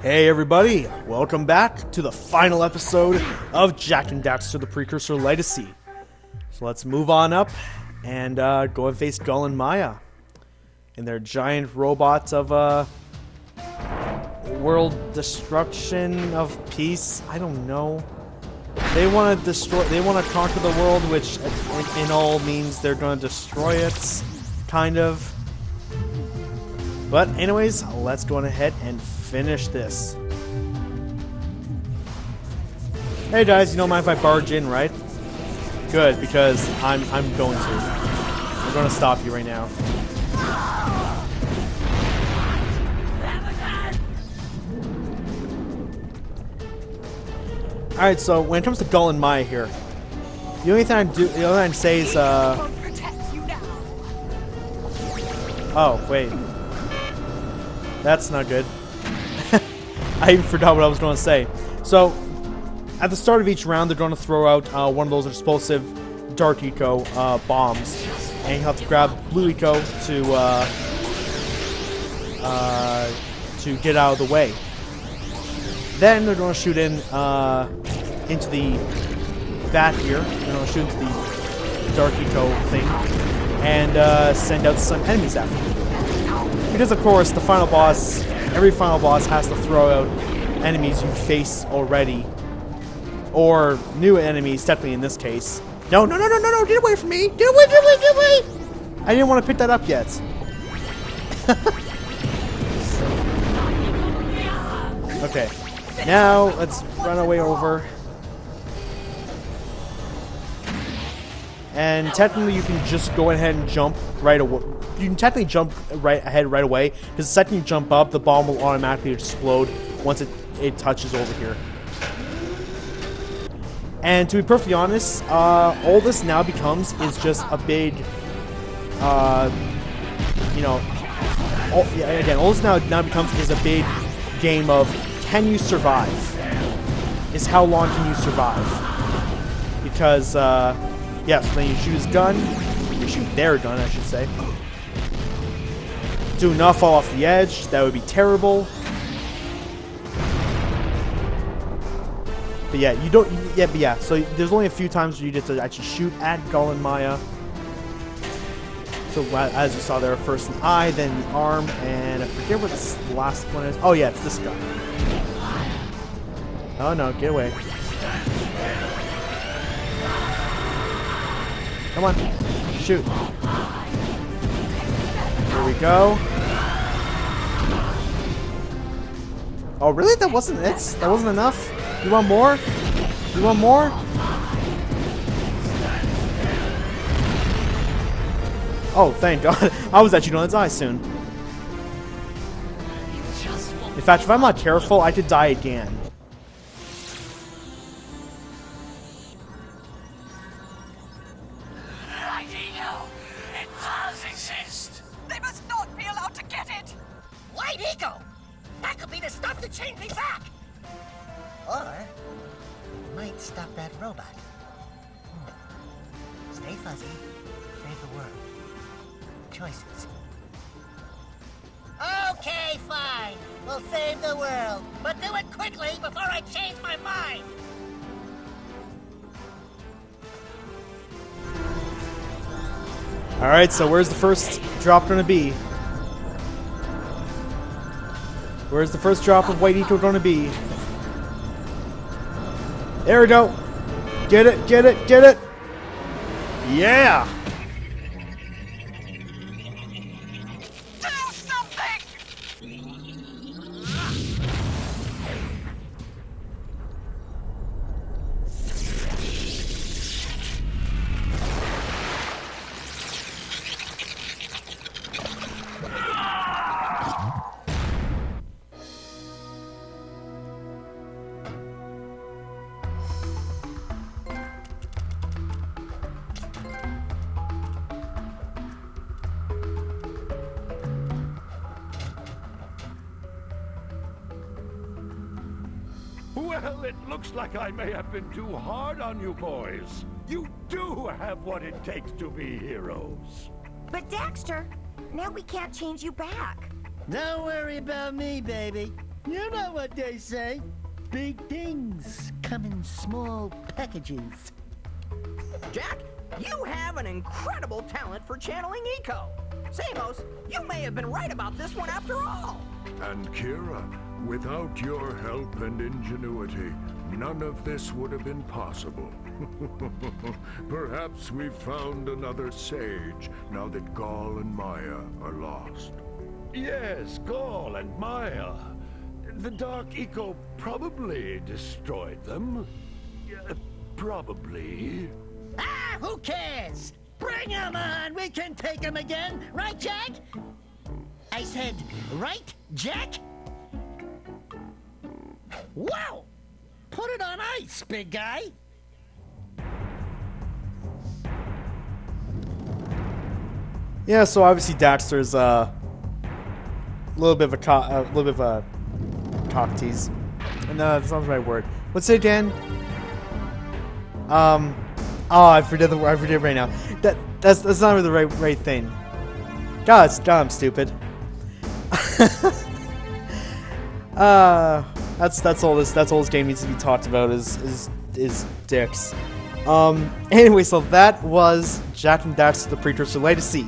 Hey everybody, welcome back to the final episode of Jak and Daxter the Precursor Legacy. So let's move on up and go and face Gol and Maia in their giant robots of world destruction of peace. I don't know. They want to destroy, they want to conquer the world, which in all means they're going to destroy it, kind of. But anyways, let's go on ahead and finish this. Hey guys, you don't mind if I barge in, right? Good, because I'm going to. I'm going to stop you right now. Alright, so when it comes to Gol and Maia here, the only thing I'd say is oh, wait. That's not good. I even forgot what I was going to say. So, at the start of each round, they're going to throw out one of those explosive dark eco bombs, and you have to grab blue eco to get out of the way. Then they're going to shoot in into the vat here. They're going to shoot into the dark eco thing and send out some enemies after them. Because of course, the final boss, every final boss has to throw out enemies you face already. Or new enemies, technically in this case. No, get away from me! Get away! I didn't want to pick that up yet. Okay, now let's run away over. And technically you can just go ahead and jump right away. You can technically jump right away, because the second you jump up, the bomb will automatically explode once it touches over here. And to be perfectly honest, all this now becomes is just a big, you know, all this now becomes is a big game of can you survive? Is how long can you survive? Because, yes, then you shoot his gun, you shoot their gun, I should say. Do not fall off the edge, that would be terrible. But yeah, you don't. Yeah, so there's only a few times where you get to actually shoot at Gol and Maia. So as you saw there, first an eye, then the arm, and I forget what the last one is. Oh yeah, it's this guy. Oh no, get away. Come on, shoot. Here we go. Oh really? That wasn't it? That wasn't enough? You want more? You want more? Oh, thank God. I was actually going to die soon. In fact, if I'm not careful, I could die again. It does exist. They must not be allowed to get it. White ego! That could be the stuff to change me back! Or, might stop that robot. Stay fuzzy, save the world. Choices. Okay, fine. We'll save the world. But do it quickly before I change my mind! Alright, so where's the first drop gonna be? Where's the first drop of white eco gonna be? There we go. Get it, get it, get it. Yeah. Do something. Well, it looks like I may have been too hard on you boys. You do have what it takes to be heroes. But Daxter, now we can't change you back. Don't worry about me, baby. You know what they say. Big things come in small packages. Jack, you have an incredible talent for channeling eco. Samos, you may have been right about this one after all. And Kira, without your help and ingenuity, none of this would have been possible. Perhaps we've found another sage now that Gol and Maia are lost. Yes, Gol and Maia. The Dark Eco probably destroyed them. Probably. Ah, who cares? Bring 'em on! We can take 'em again! Right, Jack? I said, right, Jack? Wow! Put it on ice, big guy! Yeah, so obviously Daxter's a little bit of a cock tease. No, that's not the right word. What's it again? Oh, I forget right now. That's not really the right thing. God, I'm stupid. That's all this game needs to be talked about is dicks. Anyway, so that was Jak and Daxter: The Precursor Legacy.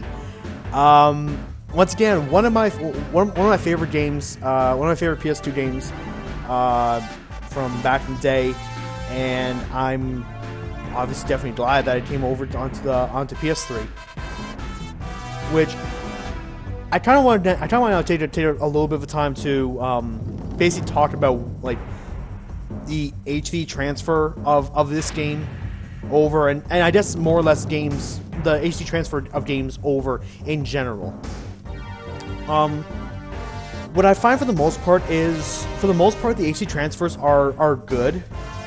Once again, one of my favorite games, one of my favorite PS2 games from back in the day, and I'm obviously definitely glad that it came over onto PS3. Which I kind of want to take a little bit of time to basically talk about like the HD transfer of this game over, and I guess more or less the HD transfer of games over in general. What I find for the most part the HD transfers are good,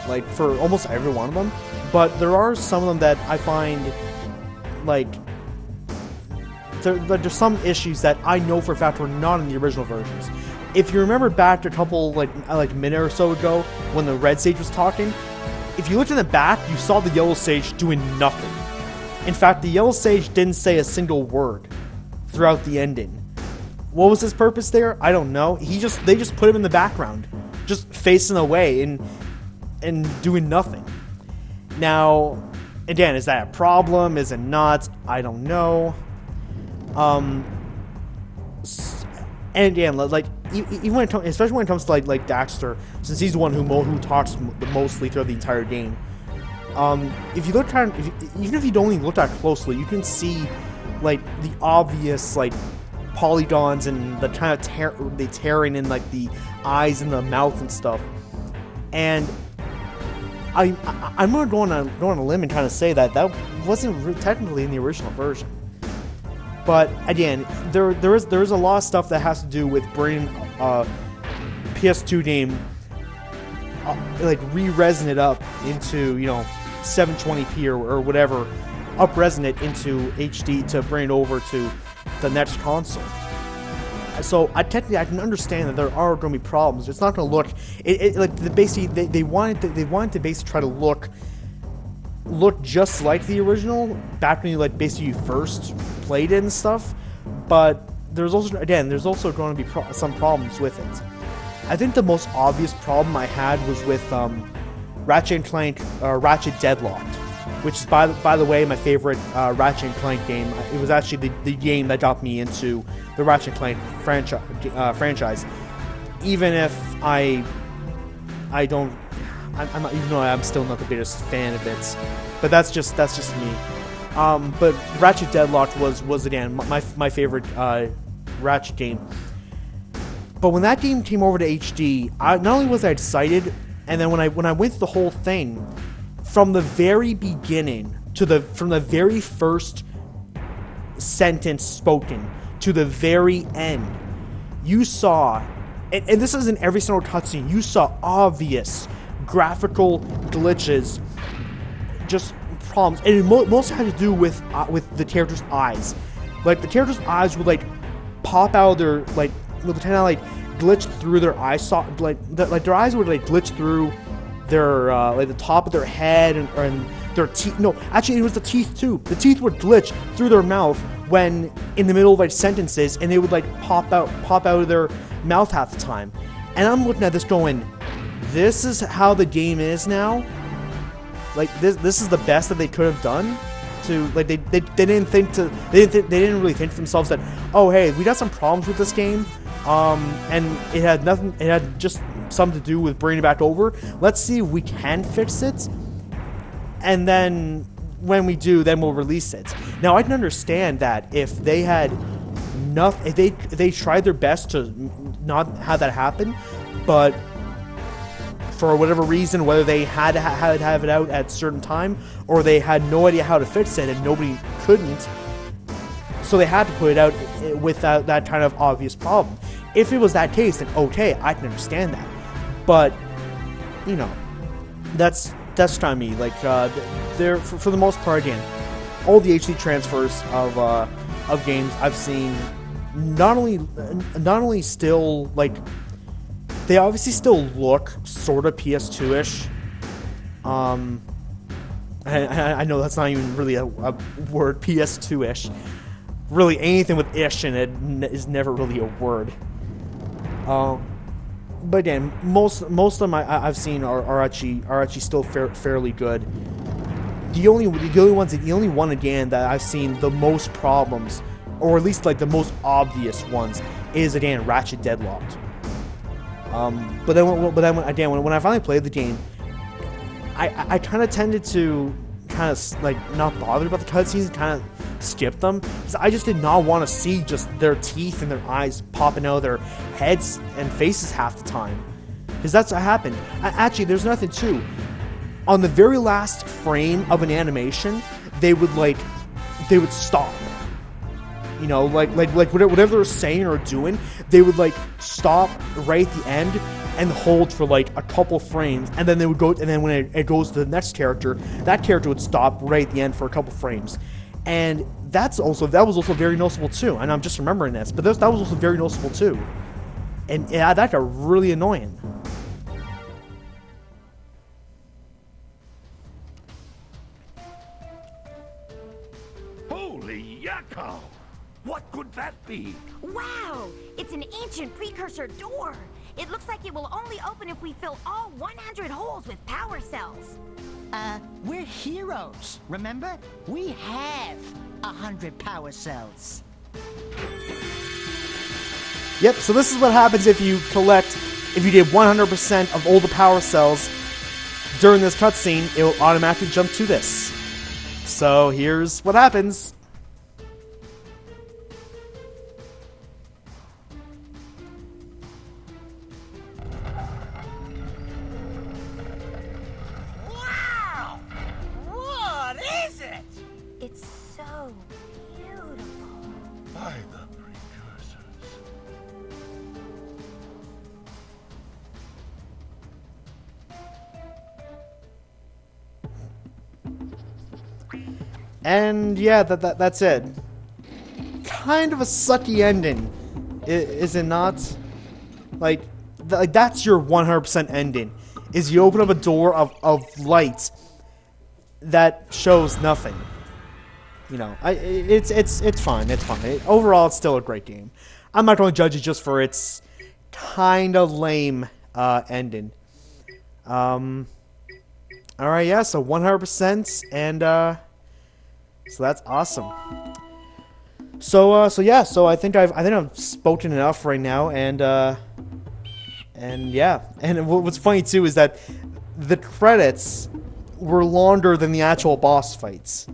like for almost every one of them, but there are some of them that I find like there's some issues that I know for a fact were not in the original versions. If you remember back a couple like a minute or so ago when the Red Sage was talking, if you looked in the back, you saw the Yellow Sage doing nothing. In fact, the Yellow Sage didn't say a single word throughout the ending. What was his purpose there? I don't know. They just put him in the background, just facing away and doing nothing. Now, again, is that a problem? Is it not? I don't know. And again, like even especially when it comes to like Daxter, since he's the one who talks the mostly throughout the entire game. If you look even if you don't even look that closely, you can see like the obvious like polygons and the kind of the tearing in like the eyes and the mouth and stuff. And I'm gonna go on a limb and kind of say that wasn't technically in the original version. But again, there is a lot of stuff that has to do with bringing PS2 game like re-resing it up into 720p or whatever, up-resing it into HD to bring it over to the next console. So I can understand that there are going to be problems. It's not going to look they wanted to basically try to look just like the original back when you basically first played it and stuff. But there's also going to be some problems with it. I think the most obvious problem I had was with Ratchet & Clank Ratchet Deadlocked, which is by the way my favorite Ratchet & Clank game. It was actually the game that got me into the Ratchet & Clank franchise. Even if I'm not, even though I'm still not the biggest fan of it, but that's just me. But Ratchet Deadlocked was again my favorite Ratchet game. But when that game came over to HD, not only was I excited, and then when I went through the whole thing, from the very beginning from the very first sentence spoken to the very end, you saw, and this is in every single cutscene, you saw obvious graphical glitches, just problems, and it mostly had to do with the characters' eyes. Like the characters' eyes would pop out of their would kind of glitch through their eye socket, their eyes would glitch through their the top of their head and their teeth. No, actually, it was the teeth too. The teeth would glitch through their mouth when in the middle of sentences, and they would pop out of their mouth half the time. And I'm looking at this going, this is how the game is now? Like, this is the best that they could have done? To, like, they didn't think to, they didn't really think to themselves that, oh, hey, we got some problems with this game, and it had just something to do with bringing it back over. Let's see if we can fix it, and then when we do, then we'll release it. Now, I can understand that if they had if they tried their best to not have that happen, but for whatever reason, whether they had to have it out at a certain time, or they had no idea how to fix it and nobody couldn't, so they had to put it out with that kind of obvious problem. If it was that case, then okay, I can understand that. But, you know, that's kind of me. Like, they're for the most part, again, all the HD transfers of games I've seen, not only still, like, they obviously still look sort of PS2-ish. I know that's not even really a word, PS2-ish. Really, anything with ish in it is never really a word. But again, most of them I've seen are actually still fairly good. The only one again that I've seen the most problems, or at least like the most obvious ones, is again Ratchet Deadlocked. But then when I finally played the game, I kind of tended to kind of like not bother about the cutscenes, kind of skip them, because I just did not want to see just their teeth and their eyes popping out of their heads and faces half the time, because that's what happened. Actually, there's nothing too. On the very last frame of an animation, they would stop. You know, like whatever they're saying or doing, they would like stop right at the end and hold for like a couple frames, and then they would go, and then when it goes to the next character, that character would stop right at the end for a couple frames. And that was also very noticeable too. And I'm just remembering this, but that was also very noticeable too. And yeah, that got really annoying. Holy yakko! What could that be? Wow! It's an ancient precursor door. It looks like it will only open if we fill all 100 holes with power cells. We're heroes, remember? We have 100 power cells. Yep, so this is what happens if you did 100% of all the power cells during this cutscene, it will automatically jump to this. So here's what happens. Wow! What is it? It's so beautiful. By the precursors. And yeah, that's it. Kind of a sucky ending, is it not? Like that's your 100% ending. Is you open up a door of light that shows nothing. You know, it's fine. It's fine. Overall, it's still a great game. I'm not going to judge it just for its kind of lame ending. All right, yeah. So 100%, and so that's awesome. So yeah. So I think I've spoken enough right now, and yeah. And what's funny too is that the credits were longer than the actual boss fights.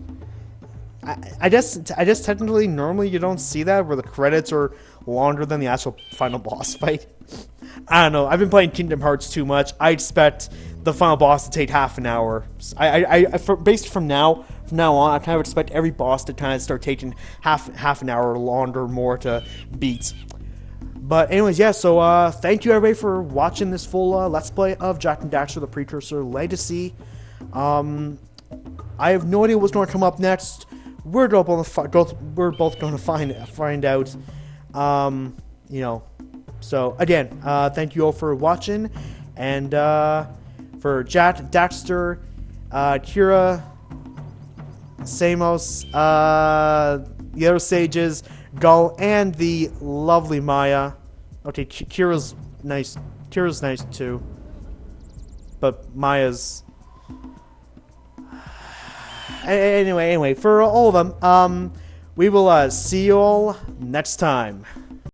I guess technically normally you don't see that, where the credits are longer than the actual final boss fight. I don't know. I've been playing Kingdom Hearts too much. I expect the final boss to take half an hour. Based from now on, I kind of expect every boss to kind of start taking half an hour or longer or more to beat. But anyways, yeah. So thank you everybody for watching this full Let's Play of Jak and Daxter: The Precursor Legacy. I have no idea what's going to come up next. We're both going to find out. You know. So again, thank you all for watching, and for Jak, Daxter, Kira, Samos, the other sages, Gol, and the lovely Maia. Okay, Kira's nice Kira's nice too. But Maya's... Anyway, for all of them, we will see you all next time.